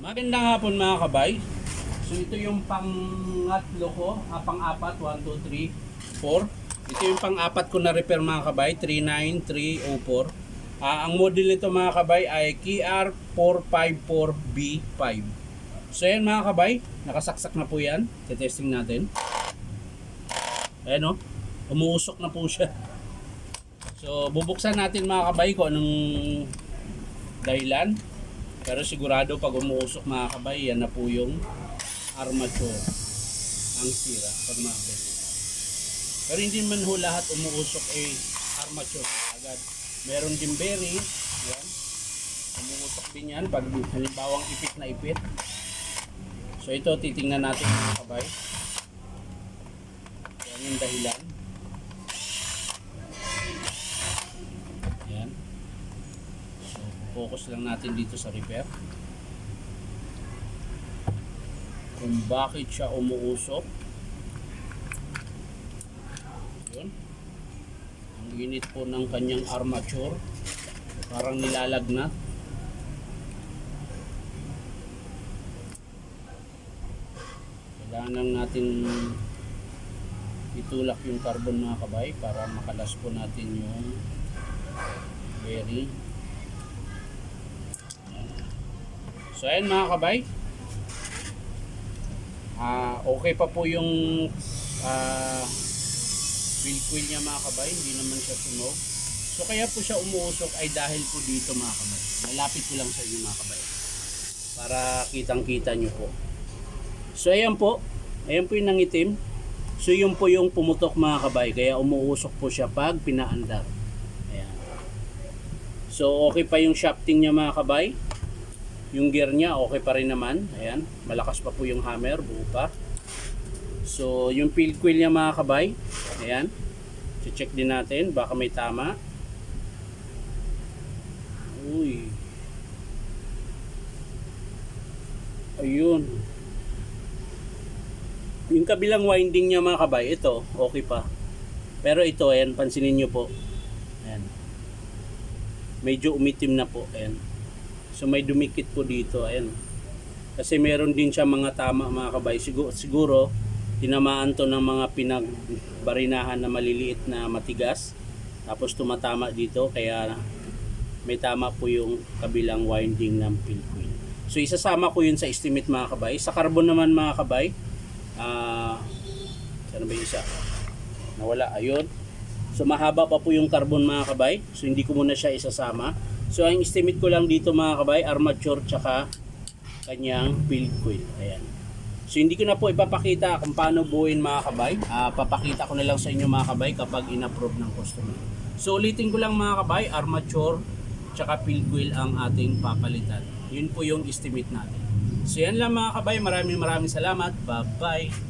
Magandang hapon mga kabay. So ito yung pang-atlo ko, pang-apat, 1, 2, 3, 4. Ito yung pang-apat ko na repair mga kabay, 39304. Ang model nito mga kabay ay KR454B5. So yan mga kabay, nakasaksak na po yan. Testing natin. Ayan o, umuusok na po siya. So bubuksan natin mga kabay kung anong dahilan. Pero sigurado pag umuusok mga kabay, yan na po yung armature ang sira pag mga ganyan. Pero hindi man ho lahat umuusok ay armature agad. Meron din bearing, yan. Umuusok din yan pag halimbawang ipit na ipit. So ito titingnan natin mga kabay. Yan yung dahilan. Yan. Focus lang natin dito sa repair kung bakit siya umuusok. Yun, ang init po ng kanyang armature, parang nilalagnat. Kailangan natin itulak yung carbon mga kabay para makalas po natin yung bearing. So ayan mga kabay, okay pa po yung wheel coil niya mga kabay, hindi naman siya sunog. So kaya po siya umuusok ay dahil po dito mga kabay. Malapit ko lang sa inyo mga kabay para kitang kita nyo po. So ayan po yung nangitim. So yun po yung pumutok mga kabay, kaya umuusok po siya pag pinaandar. Ayan. So okay pa yung shafting niya mga kabay. Yung gear niya okay pa rin naman. Ayan, malakas pa po yung hammer, buo pa. So yung field coil niya mga kabay, ayan, check din natin baka may tama. Uy, ayun, yung kabilang winding niya mga kabay, ito okay pa. Pero ito, ayan, pansinin nyo po, ayan, medyo umitim na po. Ayan, so may dumikit po dito, ayan. Kasi meron din siya mga tama mga kabay. Siguro tinamaan to ng mga pinagbarinahan na maliliit na matigas. Tapos tumatama dito, kaya may tama po yung kabilang winding ng field coil. So isasama ko yun sa estimate mga kabay. Sa carbon naman mga kabay, saan ba yung isa? Nawala, ayun. So mahaba pa po yung carbon mga kabay. So hindi ko muna siya isasama. So ang estimate ko lang dito mga kabay, armature tsaka kanyang field coil. Ayan. So hindi ko na po ipapakita kung paano buuin mga kabay. Papakita ko na lang sa inyo mga kabay kapag in-approve ng customer. So ulitin ko lang mga kabay, armature tsaka field coil ang ating papalitan. Yun po yung estimate natin. So yan lang mga kabay, maraming salamat. Bye bye.